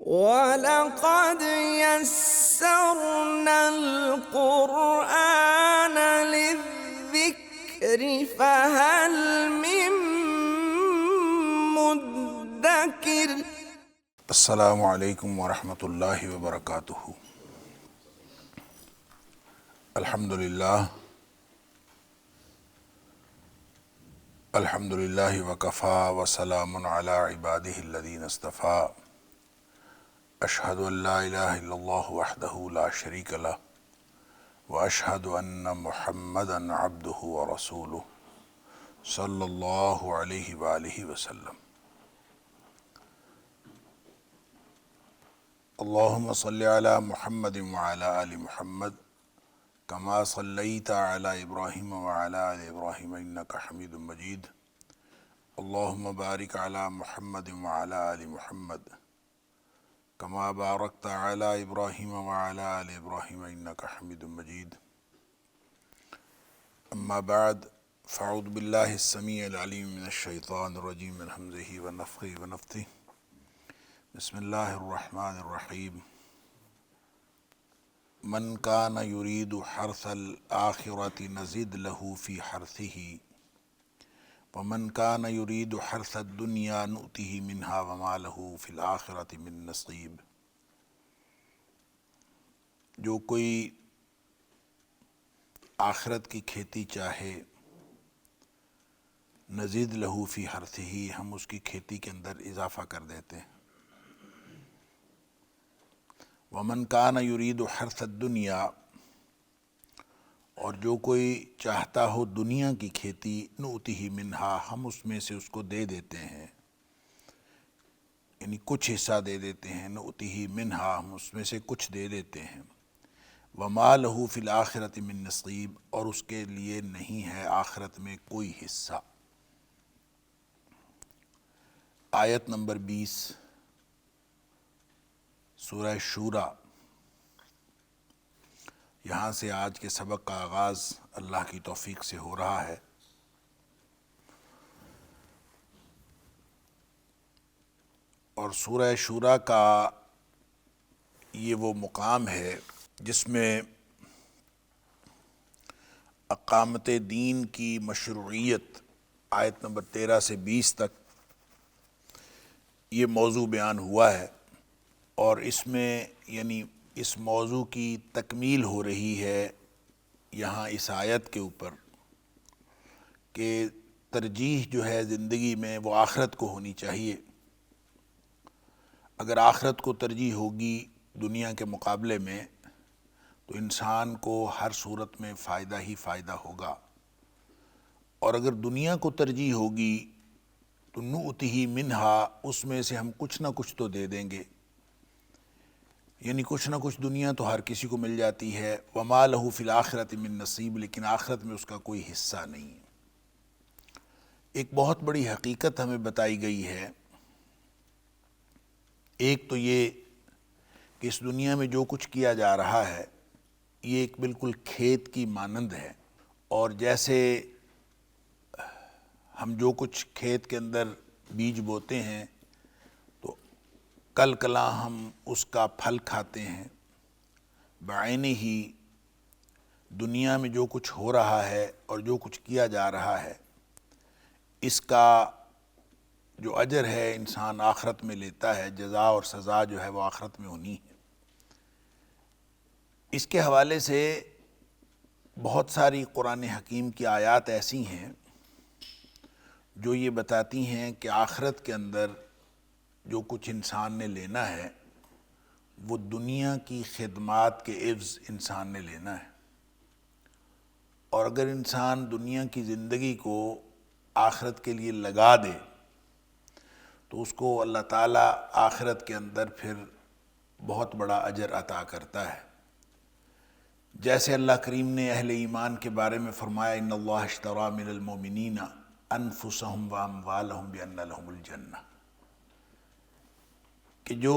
وَلَقَدْ يَسَّرْنَا الْقُرْآنَ لِلذِّكْرِ فَهَلْ مِن مُّدَّكِرٍ۔ السلام علیکم ورحمۃ اللہ وبرکاتہ۔ الحمد للہ وکفیٰ وسلام علی عبادہ الذین اصطفیٰ۔ اشہد ان لا الہ الا اللہ وحدہ لا شریک لہ واشہد ان محمدا عبدہ ورسولہ صلی اللہ علیہ وآلہ وسلم۔ اللہم صلی علی محمد وعلی آل محمد کما صلیت علی ابراہیم وعلی آل ابراہیم انک حمید مجید۔ اللہم بارک علی محمد وعلی آل محمد کما بارکت علی ابراہیم وعلی آل ابراہیم انک حمید مجید۔ اما بعد فاعوذ باللہ السمیع العلیم من الشیطان الرجیم من ہمزہ ونفخہ ونفثہ۔ بسم اللہ الرحمن الرحیم۔ من کان یرید حرث الآخرۃ نزد لہ فی حرثہ ومن کان یرید حرث الدنیا نؤتہ منہا وما لہ فی الآخرۃ من نصیب۔ جو کوئی آخرت کی کھیتی چاہے نزید لہ فی حرثہ، ہم اس کی کھیتی کے اندر اضافہ کر دیتے ہیں۔ ومن کان یرید حرث الدنیا، اور جو کوئی چاہتا ہو دنیا کی کھیتی نؤتہ منہا، ہم اس میں سے اس کو دے دیتے ہیں، یعنی کچھ حصہ دے دیتے ہیں۔ نؤتہ منہا، ہم اس میں سے کچھ دے دیتے ہیں۔ وما لہ فی الآخرۃ من نصیب، اور اس کے لیے نہیں ہے آخرت میں کوئی حصہ۔ آیت نمبر 20 سورہ شورى۔ یہاں سے آج کے سبق کا آغاز اللہ کی توفیق سے ہو رہا ہے۔ اور سورہ شورى کا یہ وہ مقام ہے جس میں اقامت دین کی مشروعیت آیت نمبر 13 سے 20 تک یہ موضوع بیان ہوا ہے، اور اس میں یعنی اس موضوع کی تکمیل ہو رہی ہے یہاں اس آیت کے اوپر کہ ترجیح جو ہے زندگی میں وہ آخرت کو ہونی چاہیے۔ اگر آخرت کو ترجیح ہوگی دنیا کے مقابلے میں تو انسان کو ہر صورت میں فائدہ ہی فائدہ ہوگا، اور اگر دنیا کو ترجیح ہوگی تو نؤتہ منہا، اس میں سے ہم کچھ نہ کچھ تو دے دیں گے، یعنی کچھ نہ کچھ دنیا تو ہر کسی کو مل جاتی ہے۔ وما لہ فی الآخرۃ من نصیب، لیکن آخرت میں اس کا کوئی حصہ نہیں ہے۔ ایک بہت بڑی حقیقت ہمیں بتائی گئی ہے۔ ایک تو یہ کہ اس دنیا میں جو کچھ کیا جا رہا ہے یہ ایک بالکل کھیت کی مانند ہے، اور جیسے ہم جو کچھ کھیت کے اندر بیج بوتے ہیں تو کل کلاں ہم اس کا پھل کھاتے ہیں، بعینہ ہی دنیا میں جو کچھ ہو رہا ہے اور جو کچھ کیا جا رہا ہے اس کا جو اجر ہے انسان آخرت میں لیتا ہے، جزا اور سزا جو ہے وہ آخرت میں ہونی ہے۔ اس کے حوالے سے بہت ساری قرآن حکیم کی آیات ایسی ہیں جو یہ بتاتی ہیں کہ آخرت کے اندر جو کچھ انسان نے لینا ہے وہ دنیا کی خدمات کے عوض انسان نے لینا ہے، اور اگر انسان دنیا کی زندگی کو آخرت کے لیے لگا دے تو اس کو اللہ تعالیٰ آخرت کے اندر پھر بہت بڑا اجر عطا کرتا ہے۔ جیسے اللہ کریم نے اہل ایمان کے بارے میں فرمایا ان اللہ اشتری من المؤمنین انفسہم واموالہم بان لہم الجنہ، کہ جو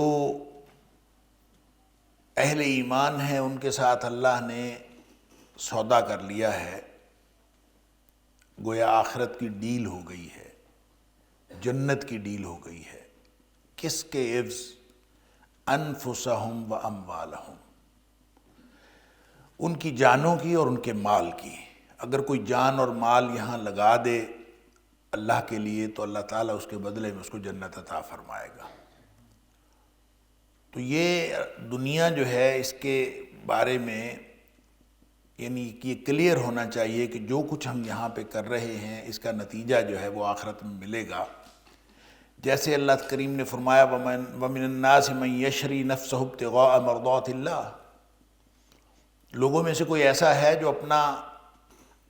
اہل ایمان ہیں ان کے ساتھ اللہ نے سودا کر لیا ہے، گویا آخرت کی ڈیل ہو گئی ہے، جنت کی ڈیل ہو گئی ہے۔ کس کے عوض؟ انفسہم و اموالہم، ان کی جانوں کی اور ان کے مال کی۔ اگر کوئی جان اور مال یہاں لگا دے اللہ کے لیے تو اللہ تعالیٰ اس کے بدلے میں اس کو جنت عطا فرمائے گا۔ تو یہ دنیا جو ہے اس کے بارے میں یعنی کہ یہ کلیئر ہونا چاہیے کہ جو کچھ ہم یہاں پہ کر رہے ہیں اس کا نتیجہ جو ہے وہ آخرت میں ملے گا۔ جیسے اللہ کریم نے فرمایا وَمِنَ النَّاسِ مَن يَشْرِي نَفْسَهُ ابْتِغَاءَ مَرْضَاتِ اللَّهِ، لوگوں میں سے کوئی ایسا ہے جو اپنا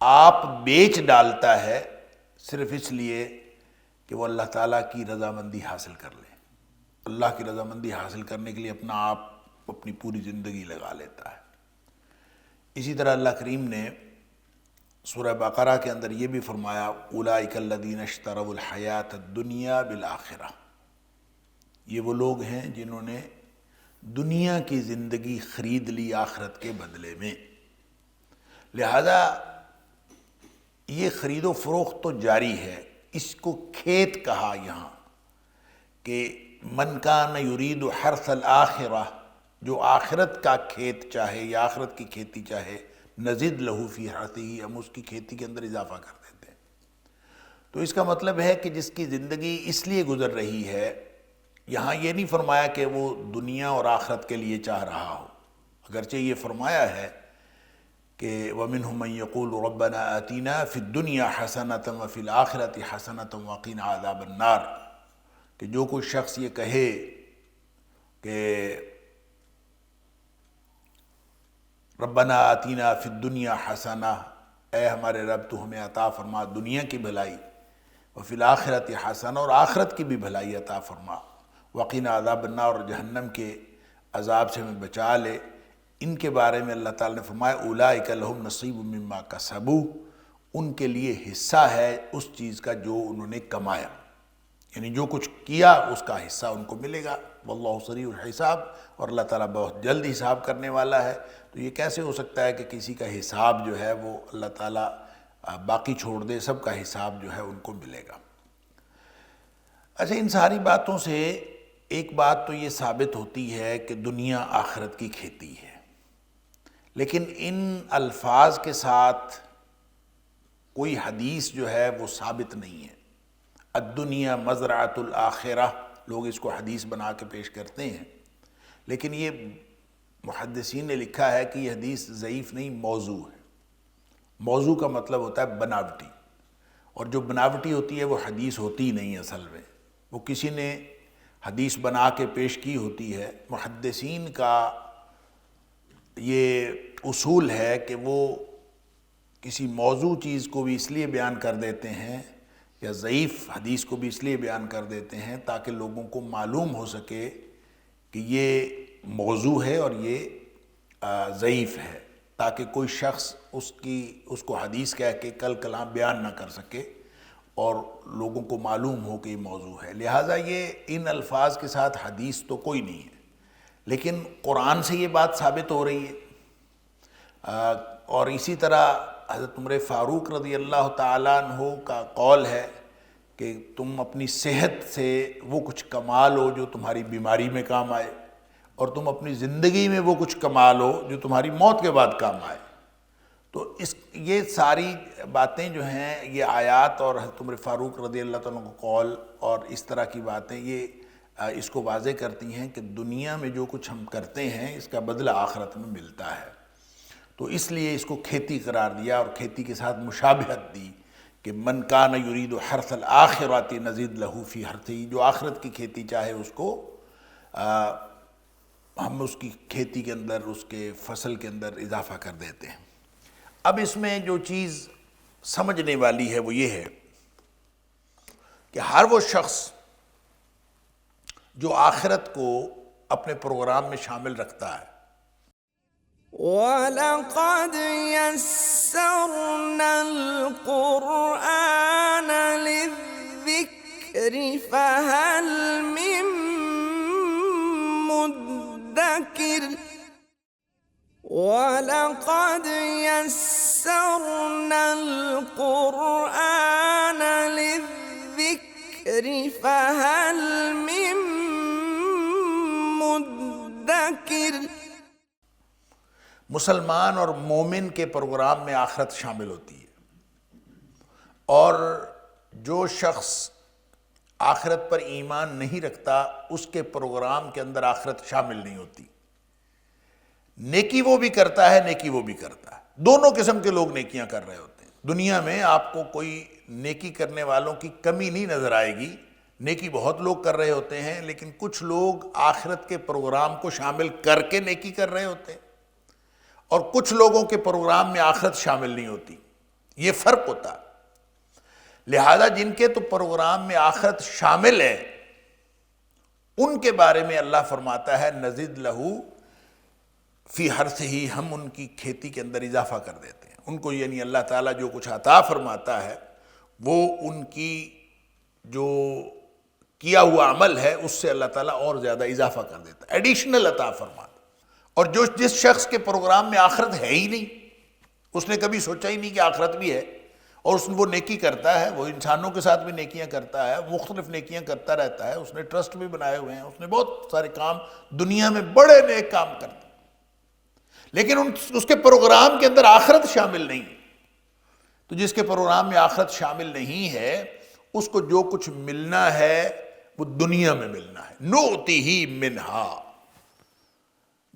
آپ بیچ ڈالتا ہے صرف اس لیے کہ وہ اللہ تعالیٰ کی رضامندی حاصل کر لے۔ اللہ کی رضامندی حاصل کرنے کے لیے اپنا آپ اپنی پوری زندگی لگا لیتا ہے۔ اسی طرح اللہ کریم نے سورہ بقرہ کے اندر یہ بھی فرمایا اولئک الذین اشتروا الحیاۃ الدنیا بالآخرہ، یہ وہ لوگ ہیں جنہوں نے دنیا کی زندگی خرید لی آخرت کے بدلے میں۔ لہذا یہ خرید و فروخت تو جاری ہے، اس کو کھیت کہا یہاں کہ من کان یرید حرث الآخرہ، جو آخرت کا کھیت چاہے یا آخرت کی کھیتی چاہے، نزد لہ فی حرثہ، ہم اس کی کھیتی کے اندر اضافہ کر دیتے ہیں۔ تو اس کا مطلب ہے کہ جس کی زندگی اس لیے گزر رہی ہے، یہاں یہ نہیں فرمایا کہ وہ دنیا اور آخرت کے لیے چاہ رہا ہو، اگرچہ یہ فرمایا ہے کہ وَمِنْهُمْ مَنْ يَقُولُ رَبَّنَا آتِنَا فِي الدُّنْيَا حَسَنَةً وَفِي الْآخِرَةِ حَسَنَةً وَقِنَا عَذَابَ النَّارِ، کہ جو کوئی شخص یہ کہے کہ ربنا آتینا فی الدنیا حسنہ، اے ہمارے رب تو ہمیں عطا فرما دنیا کی بھلائی، وفی الآخرۃ حسنہ، اور آخرت کی بھی بھلائی عطا فرما، وقینا عذاب النار، اور جہنم کے عذاب سے ہمیں بچا لے۔ ان کے بارے میں اللہ تعالیٰ نے فرمایا اولئک لہم نصیب مما کسبوا، ان کے لیے حصہ ہے اس چیز کا جو انہوں نے کمایا، یعنی جو کچھ کیا اس کا حصہ ان کو ملے گا۔ واللہ سریع الحساب، اور اللہ تعالیٰ بہت جلد حساب کرنے والا ہے۔ تو یہ کیسے ہو سکتا ہے کہ کسی کا حساب جو ہے وہ اللہ تعالیٰ باقی چھوڑ دے، سب کا حساب جو ہے ان کو ملے گا۔ اچھا، ان ساری باتوں سے ایک بات تو یہ ثابت ہوتی ہے کہ دنیا آخرت کی کھیتی ہے، لیکن ان الفاظ کے ساتھ کوئی حدیث جو ہے وہ ثابت نہیں ہے۔ الدنیا مزرعۃ الآخرہ، لوگ اس کو حدیث بنا کے پیش کرتے ہیں، لیکن یہ محدثین نے لکھا ہے کہ یہ حدیث ضعیف نہیں، موضوع ہے۔ موضوع کا مطلب ہوتا ہے بناوٹی، اور جو بناوٹی ہوتی ہے وہ حدیث ہوتی نہیں اصل میں، وہ کسی نے حدیث بنا کے پیش کی ہوتی ہے۔ محدثین کا یہ اصول ہے کہ وہ کسی موضوع چیز کو بھی اس لیے بیان کر دیتے ہیں، یا ضعیف حدیث کو بھی اس لیے بیان کر دیتے ہیں تاکہ لوگوں کو معلوم ہو سکے کہ یہ موضوع ہے اور یہ ضعیف ہے، تاکہ کوئی شخص اس کو حدیث کہہ کے کل کلام بیان نہ کر سکے اور لوگوں کو معلوم ہو کہ یہ موضوع ہے۔ لہٰذا یہ ان الفاظ کے ساتھ حدیث تو کوئی نہیں ہے، لیکن قرآن سے یہ بات ثابت ہو رہی ہے۔ اور اسی طرح حضرت عمر فاروق رضی اللہ تعالیٰ عنہ کا قول ہے کہ تم اپنی صحت سے وہ کچھ کما لو جو تمہاری بیماری میں کام آئے، اور تم اپنی زندگی میں وہ کچھ کما لو جو تمہاری موت کے بعد کام آئے۔ تو یہ ساری باتیں جو ہیں، یہ آیات اور حضرت عمر فاروق رضی اللہ تعالیٰ عنہ کا قول اور اس طرح کی باتیں، یہ اس کو واضح کرتی ہیں کہ دنیا میں جو کچھ ہم کرتے ہیں اس کا بدلہ آخرت میں ملتا ہے۔ تو اس لیے اس کو کھیتی قرار دیا، اور کھیتی کے ساتھ مشابہت دی کہ من کان یرید حرث الآخرۃ نزد لہ فی حرثہ، جو آخرت کی کھیتی چاہے اس کو ہم اس کی کھیتی کے اندر، اس کے فصل کے اندر اضافہ کر دیتے ہیں۔ اب اس میں جو چیز سمجھنے والی ہے وہ یہ ہے کہ ہر وہ شخص جو آخرت کو اپنے پروگرام میں شامل رکھتا ہے، وَلَقَدْ يَسَّرْنَا الْقُرْآنَ لِلذِّكْرِ فَهَلْ مِن مُّدَّكِرٍ وَلَقَدْ يَسَّرْنَا الْقُرْآنَ لِلذِّكْرِ فَهَلْ مِن مُّدَّكِرٍ فذکر. مسلمان اور مومن کے پروگرام میں آخرت شامل ہوتی ہے، اور جو شخص آخرت پر ایمان نہیں رکھتا اس کے پروگرام کے اندر آخرت شامل نہیں ہوتی۔ نیکی وہ بھی کرتا ہے، نیکی وہ بھی کرتا ہے، دونوں قسم کے لوگ نیکیاں کر رہے ہوتے ہیں۔ دنیا میں آپ کو کوئی نیکی کرنے والوں کی کمی نہیں نظر آئے گی، نیکی بہت لوگ کر رہے ہوتے ہیں، لیکن کچھ لوگ آخرت کے پروگرام کو شامل کر کے نیکی کر رہے ہوتے ہیں، اور کچھ لوگوں کے پروگرام میں آخرت شامل نہیں ہوتی، یہ فرق ہوتا ہے۔ لہذا جن کے تو پروگرام میں آخرت شامل ہے ان کے بارے میں اللہ فرماتا ہے نزد لہو فی حرثہ، ہم ان کی کھیتی کے اندر اضافہ کر دیتے ہیں۔ ان کو یعنی اللہ تعالیٰ جو کچھ عطا فرماتا ہے وہ ان کی جو کیا ہوا عمل ہے اس سے اللہ تعالیٰ اور زیادہ اضافہ کر دیتا ہے، ایڈیشنل عطا فرماتا ہے۔ اور جس شخص کے پروگرام میں آخرت ہے ہی نہیں، اس نے کبھی سوچا ہی نہیں کہ آخرت بھی ہے، اور اس نے وہ نیکی کرتا ہے، وہ انسانوں کے ساتھ بھی نیکیاں کرتا ہے، مختلف نیکیاں کرتا رہتا ہے، اس نے ٹرسٹ بھی بنائے ہوئے ہیں، اس نے بہت سارے کام دنیا میں بڑے نیک کام کرتے ہیں، لیکن اس کے پروگرام کے اندر آخرت شامل نہیں۔ تو جس کے پروگرام میں آخرت شامل نہیں ہے اس کو جو کچھ ملنا ہے وہ دنیا میں ملنا ہے، نؤتیہ منہا۔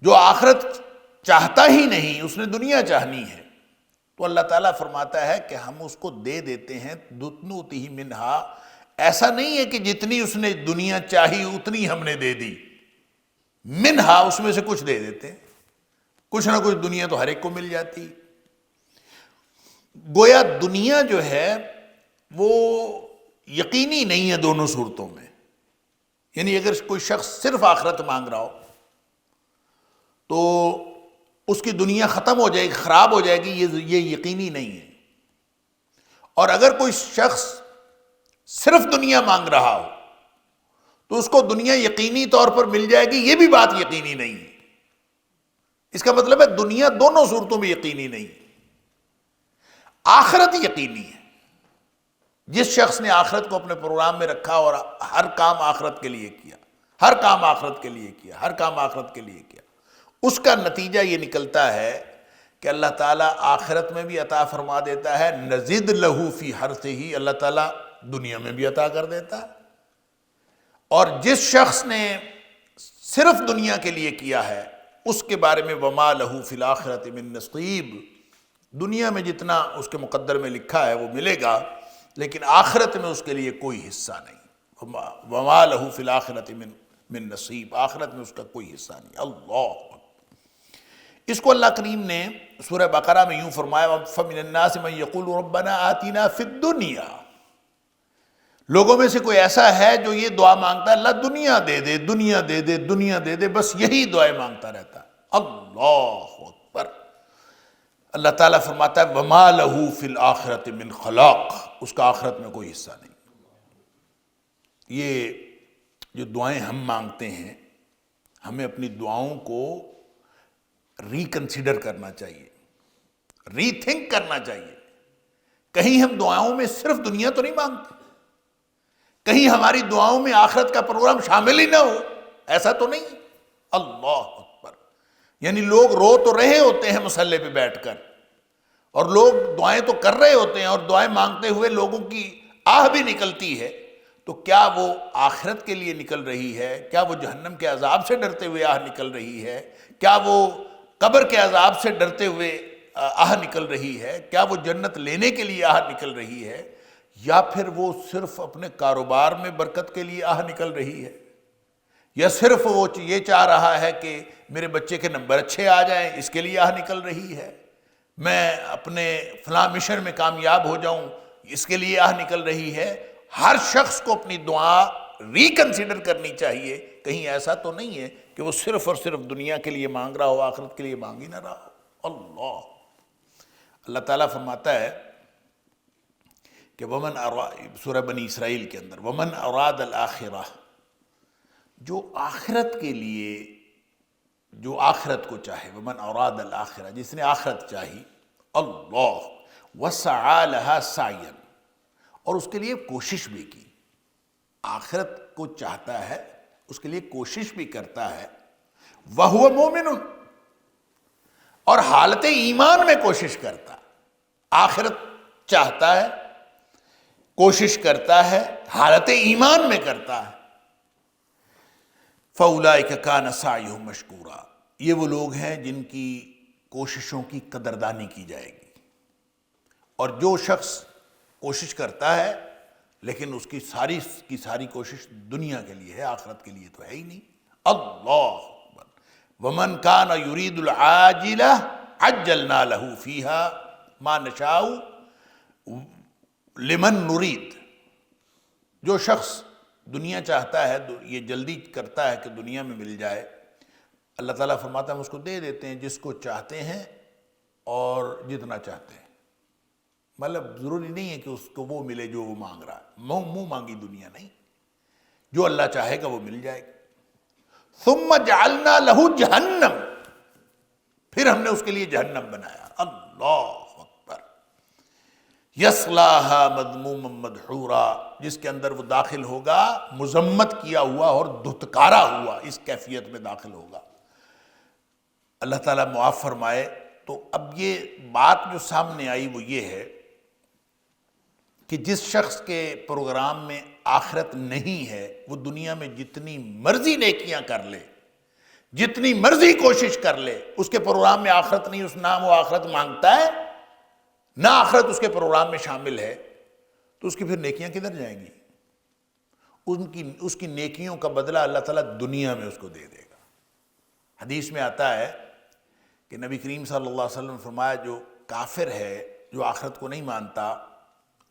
جو آخرت چاہتا ہی نہیں، اس نے دنیا چاہنی ہے، تو اللہ تعالیٰ فرماتا ہے کہ ہم اس کو دے دیتے ہیں، نؤتیہ منہا۔ ایسا نہیں ہے کہ جتنی اس نے دنیا چاہی اتنی ہم نے دے دی، منہا اس میں سے کچھ دے دیتے ہیں، کچھ نہ کچھ دنیا تو ہر ایک کو مل جاتی۔ گویا دنیا جو ہے وہ یقینی نہیں ہے دونوں صورتوں میں، یعنی اگر کوئی شخص صرف آخرت مانگ رہا ہو تو اس کی دنیا ختم ہو جائے گی، خراب ہو جائے گی، یہ یقینی نہیں ہے۔ اور اگر کوئی شخص صرف دنیا مانگ رہا ہو تو اس کو دنیا یقینی طور پر مل جائے گی، یہ بھی بات یقینی نہیں ہے۔ اس کا مطلب ہے دنیا دونوں صورتوں میں یقینی نہیں ہے، آخرت یقینی ہے۔ جس شخص نے آخرت کو اپنے پروگرام میں رکھا اور ہر کام آخرت کے لیے کیا، ہر کام آخرت کے لیے کیا، ہر کام آخرت کے لیے کیا، اس کا نتیجہ یہ نکلتا ہے کہ اللہ تعالیٰ آخرت میں بھی عطا فرما دیتا ہے، نزد لہو فی حرثہ، اللہ تعالیٰ دنیا میں بھی عطا کر دیتا ہے۔ اور جس شخص نے صرف دنیا کے لیے کیا ہے اس کے بارے میں وما لہو فی الآخرۃ من نصیب، دنیا میں جتنا اس کے مقدر میں لکھا ہے وہ ملے گا، لیکن آخرت میں اس کے لیے کوئی حصہ نہیں۔ وما لہو فی الآخرۃ من نصیب، آخرت میں اس کا کوئی حصہ نہیں۔ اللہ، اس کو اللہ کریم نے سورہ بقرہ میں یوں فرمایا فَمِنَ النَّاسِ مَن يَقُولُ رَبَّنَا آتِنَا فِي الدُّنْيَا، لوگوں میں سے کوئی ایسا ہے جو یہ دعا مانگتا ہے اللہ دنیا دے دے، دنیا دے دے، دنیا دے دے، بس یہی دعائیں مانگتا رہتا ہے۔ اللہ اکبر۔ اللہ تعالیٰ فرماتا ہے وَمَا لَهُ فِي الْآخِرَةِ مِنْ خَلَاقٍ، اس کا آخرت میں کوئی حصہ نہیں۔ یہ جو دعائیں ہم مانگتے ہیں ہمیں اپنی دعاؤں کو ریکنسیڈر کرنا چاہیے، ری تھنک کرنا چاہیے۔ کہیں ہم دعاؤں میں صرف دنیا تو نہیں مانگتے، کہیں ہماری دعاؤں میں آخرت کا پروگرام شامل ہی نہ ہو، ایسا تو نہیں۔ اللہ اکبر۔ یعنی لوگ رو تو رہے ہوتے ہیں مصلی پہ بیٹھ کر، اور لوگ دعائیں تو کر رہے ہوتے ہیں، اور دعائیں مانگتے ہوئے لوگوں کی آہ بھی نکلتی ہے، تو کیا وہ آخرت کے لیے نکل رہی ہے؟ کیا وہ جہنم کے عذاب سے ڈرتے ہوئے آہ نکل رہی ہے؟ کیا وہ قبر کے عذاب سے ڈرتے ہوئے آہ نکل رہی ہے؟ کیا وہ جنت لینے کے لیے آہ نکل رہی ہے، یا پھر وہ صرف اپنے کاروبار میں برکت کے لیے آہ نکل رہی ہے، یا صرف وہ یہ چاہ رہا ہے کہ میرے بچے کے نمبر اچھے آ جائیں اس کے لیے آہ نکل رہی ہے، میں اپنے فلاں مشن میں کامیاب ہو جاؤں اس کے لیے آہ نکل رہی ہے؟ ہر شخص کو اپنی دعا ریکنسیڈر کرنی چاہیے، کہیں ایسا تو نہیں ہے کہ وہ صرف اور صرف دنیا کے لیے مانگ رہا ہو، آخرت کے لیے مانگ ہی نہ رہا ہو۔ اللہ تعالیٰ فرماتا ہے کہ ومن سورہ بنی اسرائیل کے اندر ومن اراد الآخرہ، جو آخرت کے لیے، جو آخرت کو چاہے، ومن اراد الآخرہ، جس نے آخرت چاہی، اللہ وسعى لها سعیا، اور اس کے لیے کوشش بھی کی، آخرت کو چاہتا ہے اس کے لیے کوشش بھی کرتا ہے، وَهُوَ مُؤْمِنٌ، اور حالت ایمان میں کوشش کرتا، آخرت چاہتا ہے، کوشش کرتا ہے، حالت ایمان میں کرتا ہے۔ فَأُولَٰئِكَ كَانَ سَعْيُهُم مَّشْكُورًا، یہ وہ لوگ ہیں جن کی کوششوں کی قدردانی کی جائے گی۔ اور جو شخص کوشش کرتا ہے لیکن اس کی ساری کوشش دنیا کے لیے ہے، آخرت کے لیے تو ہے ہی نہیں۔ اللہ اکبر۔ وَمَنْ كَانَ يُرِيدُ الْعَاجِلَةَ عَجَّلْنَا لَهُ فِيهَا مَا نَشَاءُ لِمَن نُرِيدُ، جو شخص دنیا چاہتا ہے، یہ جلدی کرتا ہے کہ دنیا میں مل جائے، اللہ تعالیٰ فرماتا ہے ہم اس کو دے دیتے ہیں جس کو چاہتے ہیں اور جتنا چاہتے ہیں۔ مطلب ضروری نہیں ہے کہ اس کو وہ ملے جو وہ مانگ رہا ہے، منہ مانگی دنیا نہیں، جو اللہ چاہے گا وہ مل جائے گا۔ ثم جعلنا له جہنم، پھر ہم نے اس کے لیے جہنم بنایا۔ اللہ اکبر۔ یصلاها مذموما مدحورا، جس کے اندر وہ داخل ہوگا مذمت کیا ہوا اور دھتکارا ہوا، اس کیفیت میں داخل ہوگا۔ اللہ تعالیٰ معاف فرمائے۔ تو اب یہ بات جو سامنے آئی وہ یہ ہے کہ جس شخص کے پروگرام میں آخرت نہیں ہے، وہ دنیا میں جتنی مرضی نیکیاں کر لے، جتنی مرضی کوشش کر لے، اس کے پروگرام میں آخرت نہیں، اس نام وہ آخرت مانگتا ہے، نہ آخرت اس کے پروگرام میں شامل ہے، تو اس کی پھر نیکیاں کدھر جائیں گی؟ اس کی نیکیوں کا بدلہ اللہ تعالیٰ دنیا میں اس کو دے دے گا۔ حدیث میں آتا ہے کہ نبی کریم صلی اللہ علیہ وسلم نے فرمایا جو کافر ہے، جو آخرت کو نہیں مانتا،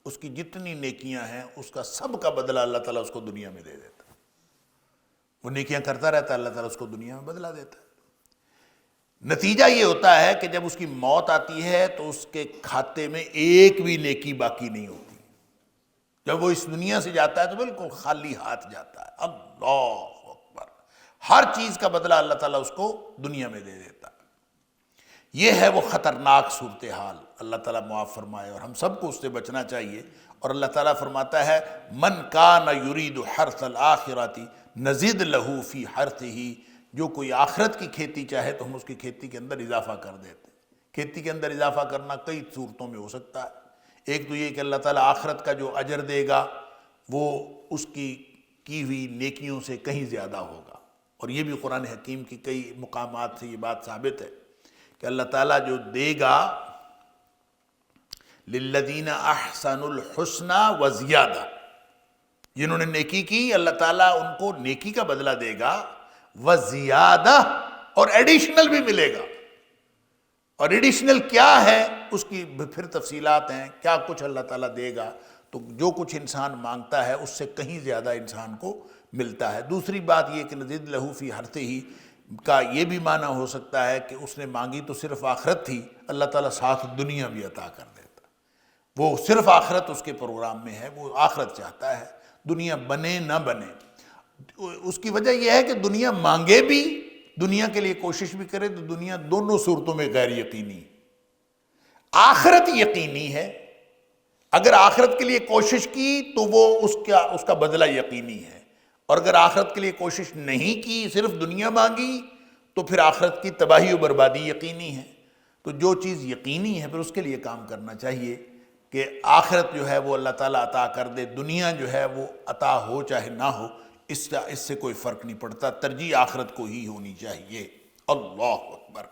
اس کی جتنی نیکیاں ہیں اس کا سب کا بدلہ اللہ تعالیٰ اس کو دنیا میں دے دیتا ہے۔ وہ نیکیاں کرتا رہتا ہے، اللہ تعالیٰ اس کو دنیا میں بدلہ دیتا ہے۔ نتیجہ یہ ہوتا ہے کہ جب اس کی موت آتی ہے تو اس کے کھاتے میں ایک بھی نیکی باقی نہیں ہوتی۔ جب وہ اس دنیا سے جاتا ہے تو بالکل خالی ہاتھ جاتا ہے۔ اللہ اکبر۔ ہر چیز کا بدلہ اللہ تعالیٰ اس کو دنیا میں دے دیتا ہے۔ یہ ہے وہ خطرناک صورتحال، اللہ تعالیٰ معاف فرمائے، اور ہم سب کو اس سے بچنا چاہیے۔ اور اللہ تعالیٰ فرماتا ہے من کان یرید حرث الآخرۃ نزد لہ فی حرثہ، جو کوئی آخرت کی کھیتی چاہے تو ہم اس کی کھیتی کے اندر اضافہ کر دیتے ہیں۔ کھیتی کے اندر اضافہ کرنا کئی صورتوں میں ہو سکتا ہے۔ ایک تو یہ کہ اللہ تعالیٰ آخرت کا جو اجر دے گا وہ اس کی ہوئی نیکیوں سے کہیں زیادہ ہوگا، اور یہ بھی قرآن حکیم کی کئی مقامات سے یہ بات ثابت ہے کہ اللہ تعالیٰ جو دے گا للذین احسنوا الحسنی وزیادہ، جنہوں نے نیکی کی اللہ تعالیٰ ان کو نیکی کا بدلہ دے گا، وزیادہ، اور ایڈیشنل بھی ملے گا۔ اور ایڈیشنل کیا ہے اس کی پھر تفصیلات ہیں، کیا کچھ اللہ تعالیٰ دے گا، تو جو کچھ انسان مانگتا ہے اس سے کہیں زیادہ انسان کو ملتا ہے۔ دوسری بات یہ کہ نزد لہ فی حرثہ کا یہ بھی معنی ہو سکتا ہے کہ اس نے مانگی تو صرف آخرت تھی، اللہ تعالیٰ ساتھ دنیا بھی عطا کر دیتا۔ وہ صرف آخرت اس کے پروگرام میں ہے، وہ آخرت چاہتا ہے، دنیا بنے نہ بنے۔ اس کی وجہ یہ ہے کہ دنیا مانگے بھی، دنیا کے لیے کوشش بھی کرے، تو دنیا دونوں صورتوں میں غیر یقینی۔ آخرت یقینی ہے، اگر آخرت کے لیے کوشش کی تو وہ اس کا بدلہ یقینی ہے، اور اگر آخرت کے لیے کوشش نہیں کی، صرف دنیا مانگی، تو پھر آخرت کی تباہی و بربادی یقینی ہے۔ تو جو چیز یقینی ہے پھر اس کے لیے کام کرنا چاہیے کہ آخرت جو ہے وہ اللہ تعالیٰ عطا کر دے، دنیا جو ہے وہ عطا ہو چاہے نہ ہو، اس سے کوئی فرق نہیں پڑتا، ترجیح آخرت کو ہی ہونی چاہیے۔ اللہ اکبر۔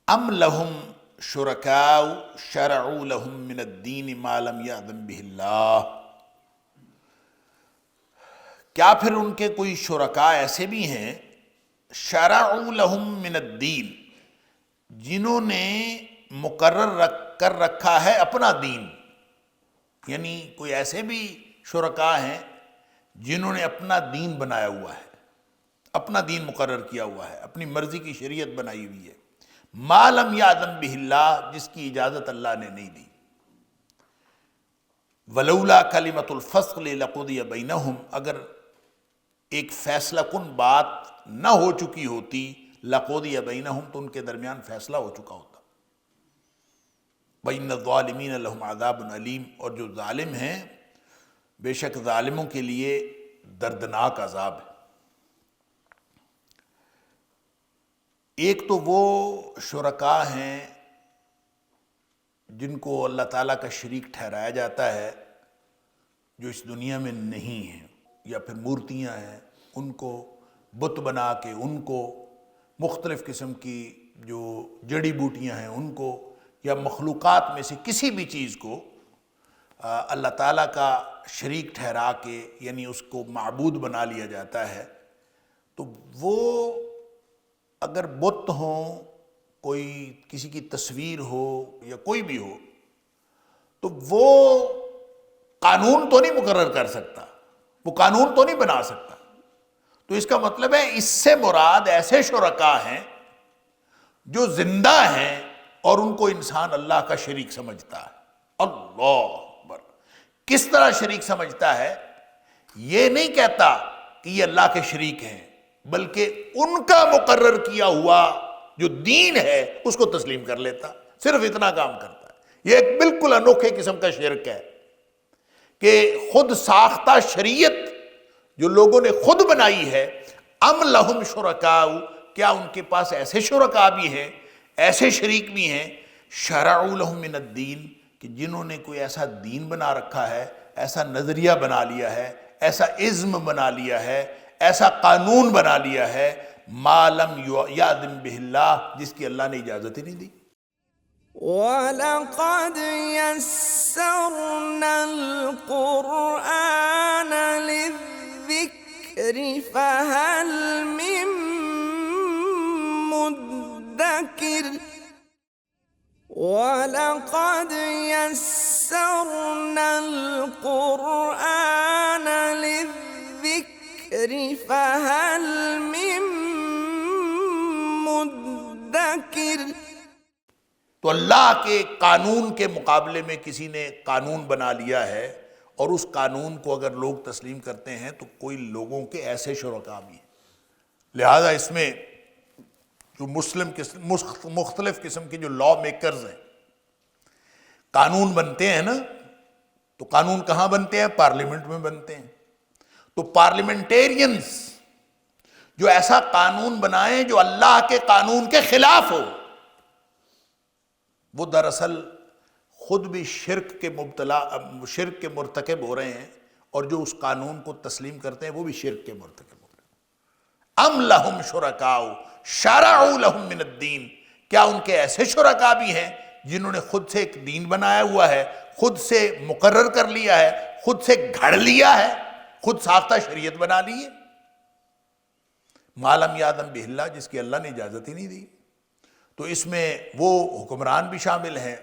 ام لہم شرکاء شرعوا لہم من الدین ما لم یأذن بہ اللہ، کیا پھر ان کے کوئی شرکاء ایسے بھی ہیں شرعوا لہم من الدین، جنہوں نے مقرر کر رکھا ہے اپنا دین، یعنی کوئی ایسے بھی شرکاء ہیں جنہوں نے اپنا دین بنایا ہوا ہے، اپنا دین مقرر کیا ہوا ہے، اپنی مرضی کی شریعت بنائی ہوئی ہے، ما لم یأذن بہ اللہ، جس کی اجازت اللہ نے نہیں دی۔ ولولا کلمۃ الفصل لقضی بینہم، اگر ایک فیصلہ کن بات نہ ہو چکی ہوتی، لقضی بینہم، تو ان کے درمیان فیصلہ ہو چکا ہوتا۔ وَإِنَّ الظَّالِمِينَ لَهُمْ عَذَابٌ أَلِيمٌ، اور جو ظالم ہیں بے شک ظالموں کے لیے دردناک عذاب ہے۔ ایک تو وہ شرکاء ہیں جن کو اللہ تعالیٰ کا شریک ٹھہرایا جاتا ہے، جو اس دنیا میں نہیں ہیں، یا پھر مورتیاں ہیں، ان کو بت بنا کے، ان کو مختلف قسم کی جو جڑی بوٹیاں ہیں ان کو، یا مخلوقات میں سے کسی بھی چیز کو اللہ تعالیٰ کا شریک ٹھہرا کے، یعنی اس کو معبود بنا لیا جاتا ہے. تو وہ اگر بت ہوں، کوئی کسی کی تصویر ہو یا کوئی بھی ہو، تو وہ قانون تو نہیں مقرر کر سکتا، وہ قانون تو نہیں بنا سکتا. تو اس کا مطلب ہے اس سے مراد ایسے شرکاء ہیں جو زندہ ہیں اور ان کو انسان اللہ کا شریک سمجھتا ہے. اللہ اکبر! کس طرح شریک سمجھتا ہے؟ یہ نہیں کہتا کہ یہ اللہ کے شریک ہیں، بلکہ ان کا مقرر کیا ہوا جو دین ہے اس کو تسلیم کر لیتا، صرف اتنا کام کرتا ہے. یہ ایک بالکل انوکھے قسم کا شرک ہے کہ خود ساختہ شریعت جو لوگوں نے خود بنائی ہے. ام لہم شرکاء، کیا ان کے پاس ایسے شرکاء بھی ہیں، ایسے شریک بھی ہیں، شرعوا لہم من الدین، کہ جنہوں نے کوئی ایسا دین بنا رکھا ہے، ایسا نظریہ بنا لیا ہے، ایسا ازم بنا لیا ہے، ایسا قانون بنا لیا ہے، ما لم یأذن بہ اللہ، جس کی اللہ نے اجازت ہی نہیں دی. وَلَقَدْ يَسَّرْنَا الْقُرْآنَ لِلذِّكْرِ فَهَلْ مِن مُّدَّكِرٍ وَلَقَدْ يَسَّرْنَا الْقُرْآنَ لِلذِّكْرِ فَهَلْ مِن مُّدَّكِرٍ. تو اللہ کے قانون کے مقابلے میں کسی نے قانون بنا لیا ہے، اور اس قانون کو اگر لوگ تسلیم کرتے ہیں تو کوئی لوگوں کے ایسے شرکاء بھی ہیں. لہذا اس میں جو مختلف قسم کے جو لا میکرز ہیں، قانون بنتے ہیں نا، تو قانون کہاں بنتے ہیں؟ پارلیمنٹ میں بنتے ہیں. تو پارلیمنٹیرینز جو ایسا قانون بنائیں جو اللہ کے قانون کے خلاف ہو، وہ دراصل خود بھی شرک کے مرتکب ہو رہے ہیں، اور جو اس قانون کو تسلیم کرتے ہیں وہ بھی شرک کے مرتکب ہو رہے ہیں. ام لہم شرکاء شرعوا لہم من الدین، کیا ان کے ایسے شرکاء بھی ہیں جنہوں نے خود سے ایک دین بنایا ہوا ہے، خود سے مقرر کر لیا ہے، خود سے گھڑ لیا ہے، خود ساختہ شریعت بنا لی ہے، ما لم یأذن بہ اللہ، جس کی اللہ نے اجازت ہی نہیں دی. تو اس میں وہ حکمران بھی شامل ہیں.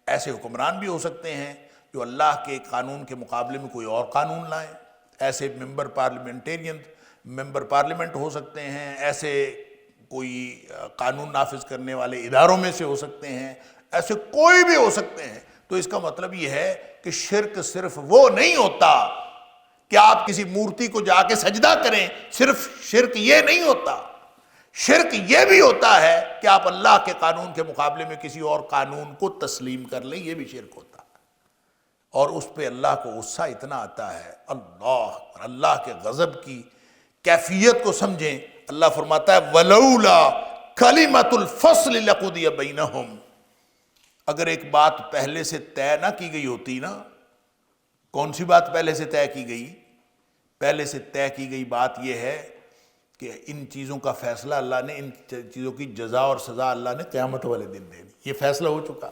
ایسے حکمران بھی ہو سکتے ہیں جو اللہ کے قانون کے مقابلے میں کوئی اور قانون لائیں. ایسے ممبر پارلیمنٹ ہو سکتے ہیں، ایسے کوئی قانون نافذ کرنے والے اداروں میں سے ہو سکتے ہیں، ایسے کوئی بھی ہو سکتے ہیں. تو اس کا مطلب یہ ہے کہ شرک صرف وہ نہیں ہوتا کہ آپ کسی مورتی کو جا کے سجدہ کریں، صرف شرک یہ نہیں ہوتا. شرک یہ بھی ہوتا ہے کہ آپ اللہ کے قانون کے مقابلے میں کسی اور قانون کو تسلیم کر لیں، یہ بھی شرک ہوتا ہے. اور اس پہ اللہ کو غصہ اتنا آتا ہے. اللہ کے غضب کی کیفیت کو سمجھیں. اللہ فرماتا ہے وَلَوْلَا كَلِمَةُ الْفَصْلِ لَقُضِيَ بَيْنَهُمْ، اگر ایک بات پہلے سے طے نہ کی گئی ہوتی نا. کون سی بات پہلے سے طے کی گئی؟ پہلے سے طے کی گئی بات یہ ہے کہ ان چیزوں کا فیصلہ اللہ نے، ان چیزوں کی جزا اور سزا اللہ نے قیامت والے دن دینی. یہ فیصلہ ہو چکا.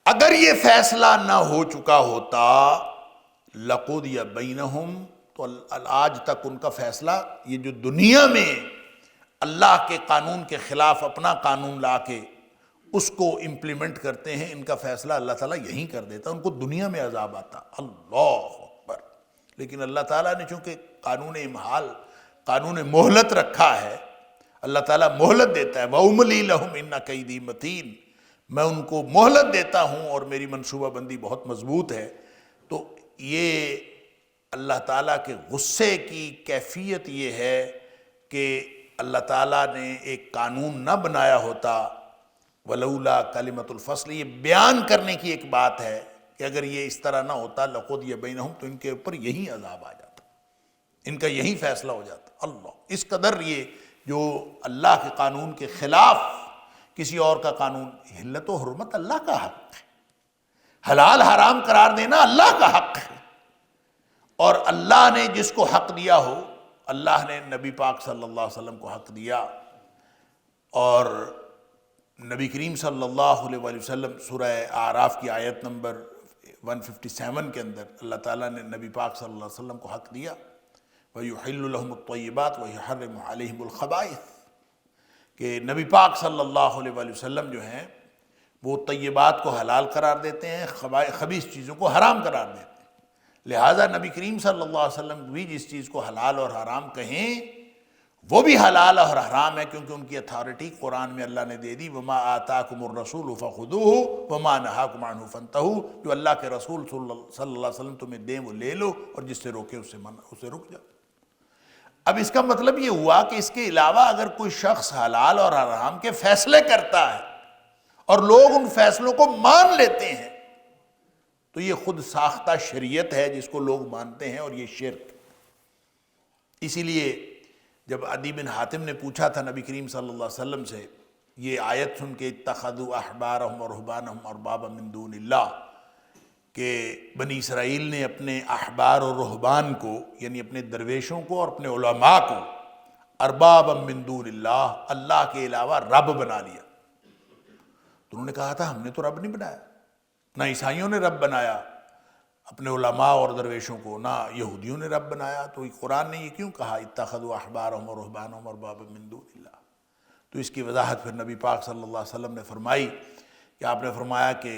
اگر یہ فیصلہ نہ ہو چکا ہوتا لَقُضِيَ بَيْنَهُمْ، تو آج تک ان کا فیصلہ، یہ جو دنیا میں اللہ کے قانون کے خلاف اپنا قانون لا کے اس کو امپلیمنٹ کرتے ہیں، ان کا فیصلہ اللہ تعالیٰ یہیں کر دیتا، ان کو دنیا میں عذاب آتا. اللہ اکبر! لیکن اللہ تعالیٰ نے چونکہ قانون امہال، قانون مہلت رکھا ہے، اللہ تعالیٰ مہلت دیتا ہے. وَأُمْلِي لَهُمْ إِنَّ كَيْدِي مَتِينٌ، میں ان کو مہلت دیتا ہوں اور میری منصوبہ بندی بہت مضبوط ہے. تو یہ اللہ تعالیٰ کے غصے کی کیفیت یہ ہے کہ اللہ تعالیٰ نے ایک قانون نہ بنایا ہوتا. وَلَوْلَا كَلِمَةُ الْفَصْلِ، یہ بیان کرنے کی ایک بات ہے کہ اگر یہ اس طرح نہ ہوتا لَقُضِيَ بَيْنَهُمْ، تو ان کے اوپر یہی عذاب آ جاتا، ان کا یہی فیصلہ ہو جاتا. اللہ، اس قدر یہ جو اللہ کے قانون کے خلاف کسی اور کا قانون، حلت و حرمت اللہ کا حق ہے، حلال حرام قرار دینا اللہ کا حق ہے، اور اللہ نے جس کو حق دیا ہو، اللہ نے نبی پاک صلی اللہ علیہ وسلم کو حق دیا، اور نبی کریم صلی اللہ علیہ وآلہ وسلم سورہ اعراف کی آیت نمبر 157 کے اندر اللہ تعالیٰ نے نبی پاک صلی اللہ علیہ وسلم کو حق دیا، وَيُحِلُّ لَهُمُ الطَّيِّبَاتِ وَيُحَرِّمُ عَلَيْهِمُ الْخَبَائِثَ، کہ نبی پاک صلی اللہ علیہ وآلہ وسلم جو ہیں وہ طیبات کو حلال قرار دیتے ہیں، خبیث چیزوں کو حرام قرار دیتے ہیں، لہٰذا نبی کریم صلی اللہ علیہ وسلم بھی جس چیز کو حلال اور حرام کہیں وہ بھی حلال اور حرام ہے، کیونکہ ان کی اتھارٹی قرآن میں اللہ نے دے دی، وَمَا آتَاكُمُ الرَّسُولُ فَخُذُوهُ وَمَا نَهَاكُمْ عَنْهُ فَانْتَهُوا، جو اللہ کے رسول صلی اللہ علیہ وسلم تمہیں دیں وہ لے لو، اور جس سے روکے اسے رک جاؤ۔ اب اس کا مطلب یہ ہوا کہ اس کے علاوہ اگر کوئی شخص حلال اور حرام کے فیصلے کرتا ہے اور لوگ ان فیصلوں کو مان لیتے ہیں تو یہ خود ساختہ شریعت ہے جس کو لوگ مانتے ہیں، اور یہ شرک۔ اسی لیے جب عدی بن حاتم نے پوچھا تھا نبی کریم صلی اللہ علیہ وسلم سے یہ آیت سن کے اتخذوا احبارهم ورهبانهم اربابا من دون اللہ، کہ بنی اسرائیل نے اپنے احبار اور رہبان کو، یعنی اپنے درویشوں کو اور اپنے علماء کو، اربابا من دون اللہ، اللہ کے علاوہ رب بنا لیا۔ تو انہوں نے کہا تھا ہم نے تو رب نہیں بنایا، نہ عیسائیوں نے رب بنایا اپنے علماء اور درویشوں کو، نہ یہودیوں نے رب بنایا، تو قرآن نے یہ کیوں کہا اتخذوا احبارهم ورهبانهم اربابا من دون اللہ؟ تو اس کی وضاحت پھر نبی پاک صلی اللہ علیہ وسلم نے فرمائی کہ آپ نے فرمایا کہ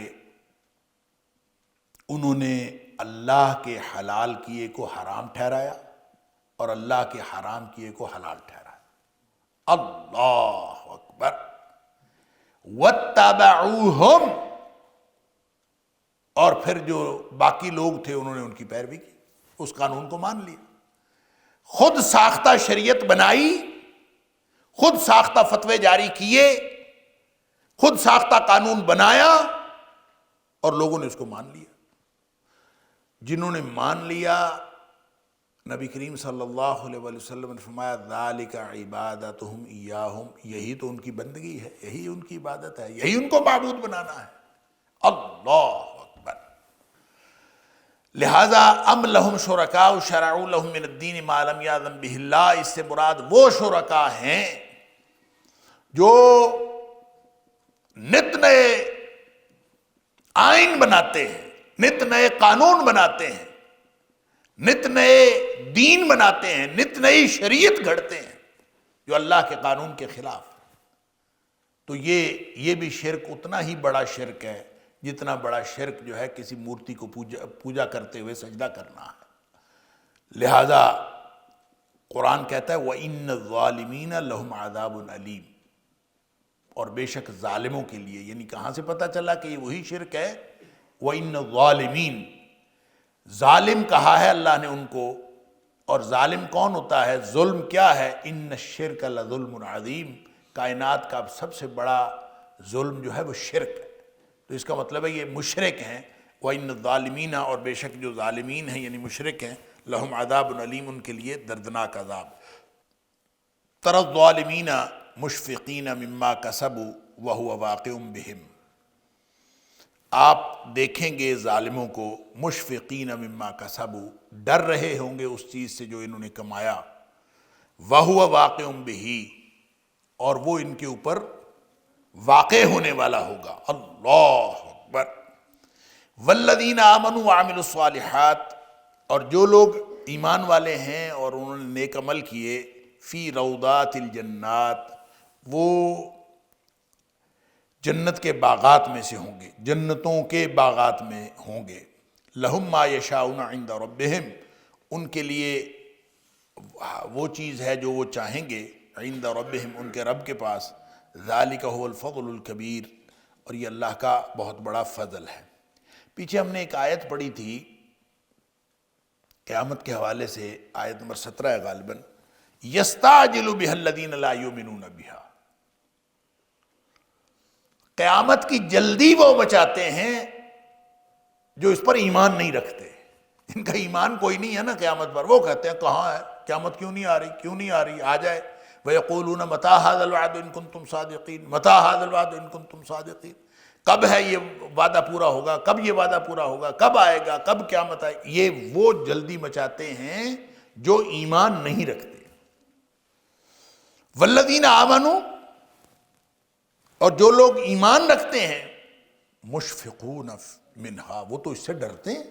انہوں نے اللہ کے حلال کیے کو حرام ٹھہرایا اور اللہ کے حرام کیے کو حلال ٹھہرایا۔ اللہ اکبر۔ وَاتَّبَعُوهُمْ، اور پھر جو باقی لوگ تھے انہوں نے ان کی پیروی کی، اس قانون کو مان لیا، خود ساختہ شریعت بنائی، خود ساختہ فتوے جاری کیے، خود ساختہ قانون بنایا، اور لوگوں نے اس کو مان لیا۔ جنہوں نے مان لیا، نبی کریم صلی اللہ علیہ وآلہ وسلم نے فرمایا ذَلِكَ عِبَادَتُهُمْ إِيَّاهُمْ، یہی تو ان کی بندگی ہے، یہی ان کی عبادت ہے، یہی ان کو معبود بنانا ہے۔ اللہ اکبر۔ لہذا ام لہم شرکاء شرعوا لہم من الدین ما لم یأذن بہ اللہ، اس سے مراد وہ شرکاء ہیں جو نت نئے آئین بناتے ہیں، نت نئے قانون بناتے ہیں، نت نئے دین بناتے ہیں، نت نئی شریعت گھڑتے ہیں جو اللہ کے قانون کے خلاف۔ تو یہ بھی شرک اتنا ہی بڑا شرک ہے جتنا بڑا شرک جو ہے کسی مورتی کو پوجا کرتے ہوئے سجدہ کرنا ہے۔ لہذا قرآن کہتا ہے وَإِنَّ الظَّالِمِينَ لَهُمْ عَذَابٌ أَلِيمٌ، اور بے شک ظالموں کے لیے، یعنی کہاں سے پتہ چلا کہ یہ وہی شرک ہے؟ وَإِنَّ الظَّالِمِينَ، ظالم کہا ہے اللہ نے ان کو، اور ظالم کون ہوتا ہے؟ ظلم کیا ہے؟ إِنَّ الشِّرْكَ لَظُلْمٌ عَظِيمٌ، کائنات کا سب سے بڑا ظلم جو ہے وہ شرک ہے۔ تو اس کا مطلب ہے یہ مشرک ہیں۔ وَإِنَّ الظَّالِمِينَ، اور بے شک جو ظالمین ہیں یعنی مشرک ہیں، لَهُمْ عَذَابٌ أَلِيمٌ، ان کے لیے دردناک عذاب۔ تَرَى الظَّالِمِينَ مُشْفِقِينَ مِمَّا كَسَبُوا وَهُوَ وَاقِعٌ بِهِمْ، آپ دیکھیں گے ظالموں کو مشفقین مما کسبوا، ڈر رہے ہوں گے اس چیز سے جو انہوں نے کمایا، وَهُوَ وَاقِعٌ بِهِ، اور وہ ان کے اوپر واقع ہونے والا ہوگا۔ اللہ اکبر۔ وَالَّذِينَ آمَنُوا وَعَمِلُوا الصَّالِحَاتِ، اور جو لوگ ایمان والے ہیں اور انہوں نے نیک عمل کیے، فی روضات الجنات، وہ جنت کے باغات میں سے ہوں گے، جنتوں کے باغات میں ہوں گے۔ لہم ما یشاؤون عند ربہم، ان کے لیے وہ چیز ہے جو وہ چاہیں گے، عند ربہم، ان کے رب کے پاس۔ ذالک هو الفضل الکبیر، اور یہ اللہ کا بہت بڑا فضل ہے۔ پیچھے ہم نے ایک آیت پڑھی تھی قیامت کے حوالے سے، آیت نمبر 17 ہے غالباً، یستعجل بها الذین لا یؤمنون بها، قیامت کی جلدی وہ بچاتے ہیں جو اس پر ایمان نہیں رکھتے، جن کا ایمان کوئی نہیں ہے نا قیامت پر، وہ کہتے ہیں کہاں ہے قیامت، کیوں نہیں آ رہی، کیوں نہیں آ رہی، آ جائے۔ وَيَقُولُونَ مَتَىٰ هَٰذَا الْوَعْدُ إِن كُنتُمْ صَادِقِينَ مَتَىٰ هَٰذَا الْوَعْدُ إِن كُنتُمْ صَادِقِينَ، کب ہے یہ وعدہ پورا ہوگا، کب یہ وعدہ پورا ہوگا، کب آئے گا، کب قیامت آئے گی۔ یہ وہ جلدی مچاتے ہیں جو ایمان نہیں رکھتے۔ وَالَّذِينَ آمَنُوا، اور جو لوگ ایمان رکھتے ہیں، مُشْفِقُونَ مِنْهَا، وہ تو اس سے ڈرتے ہیں۔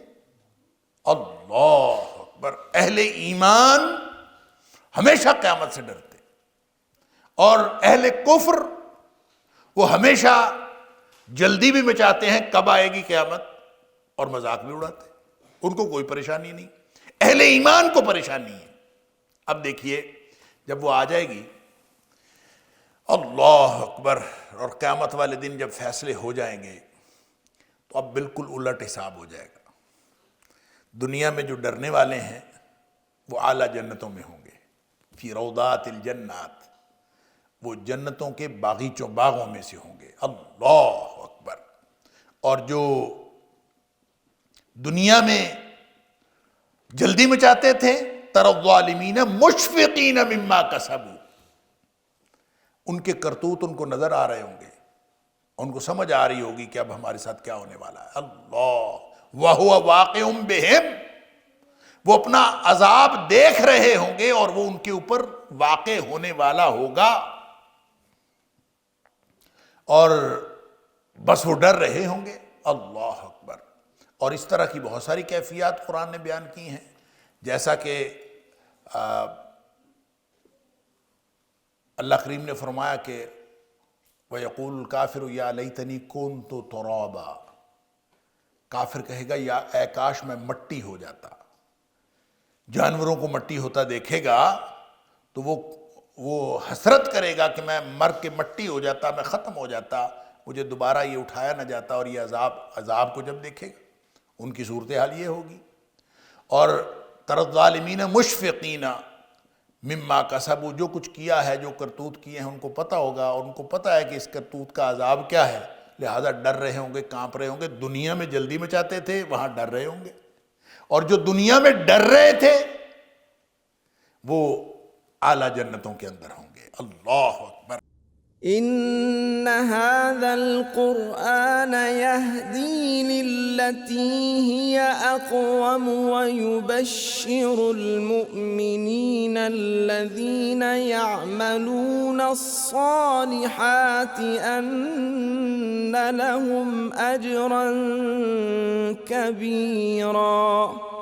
اللہ اکبر، اہل ایمان ہمیشہ قیامت سے ڈرتے، اور اہل کفر وہ ہمیشہ جلدی بھی مچاتے ہیں کب آئے گی قیامت، اور مذاق بھی اڑاتے ہیں، ان کو کوئی پریشانی نہیں۔ اہل ایمان کو پریشانی ہے۔ اب دیکھیے جب وہ آ جائے گی، اللہ اکبر، اور قیامت والے دن جب فیصلے ہو جائیں گے تو اب بالکل الٹ حساب ہو جائے گا۔ دنیا میں جو ڈرنے والے ہیں وہ اعلیٰ جنتوں میں ہوں گے، فی روضات الجنات، وہ جنتوں کے باغیچوں باغوں میں سے ہوں گے۔ اللہ اکبر۔ اور جو دنیا میں جلدی مچاتے تھے، تری الظالمین مشفقین مما کسبوا، ان کے کرتوت ان کو نظر آ رہے ہوں گے، ان کو سمجھ آ رہی ہوگی کہ اب ہمارے ساتھ کیا ہونے والا ہے۔ اللہ وَهُوَ وَاقِعٌ بِهِمْ، وہ اپنا عذاب دیکھ رہے ہوں گے اور وہ ان کے اوپر واقع ہونے والا ہوگا، اور بس وہ ڈر رہے ہوں گے۔ اللہ اکبر۔ اور اس طرح کی بہت ساری کیفیات قرآن نے بیان کی ہیں، جیسا کہ اللہ کریم نے فرمایا کہ وَيَقُولُ الْكَافِرُ يَا لَيْتَنِي كُنْتُ تُرَابًا، کافر کہے گا یا اے کاش میں مٹی ہو جاتا۔ جانوروں کو مٹی ہوتا دیکھے گا تو وہ حسرت کرے گا کہ میں مر کے مٹی ہو جاتا، میں ختم ہو جاتا، مجھے دوبارہ یہ اٹھایا نہ جاتا، اور یہ عذاب کو جب دیکھے گا ان کی صورتحال یہ ہوگی۔ اور تری الظالمین مشفقین مما کسبوا، جو کچھ کیا ہے، جو کرتوت کیے ہیں، ان کو پتہ ہوگا، اور ان کو پتہ ہے کہ اس کرتوت کا عذاب کیا ہے، لہذا ڈر رہے ہوں گے، کانپ رہے ہوں گے۔ دنیا میں جلدی مچاتے تھے، وہاں ڈر رہے ہوں گے، اور جو دنیا میں ڈر رہے تھے وہ اعلیٰ جنتوں کے اندر ہوں گے۔ اللہ اکبر۔ إن هذا القرآن يهدي للتي هي أقوم ويبشر المؤمنين الذين يعملون الصالحات أن لهم أجرا كبيرا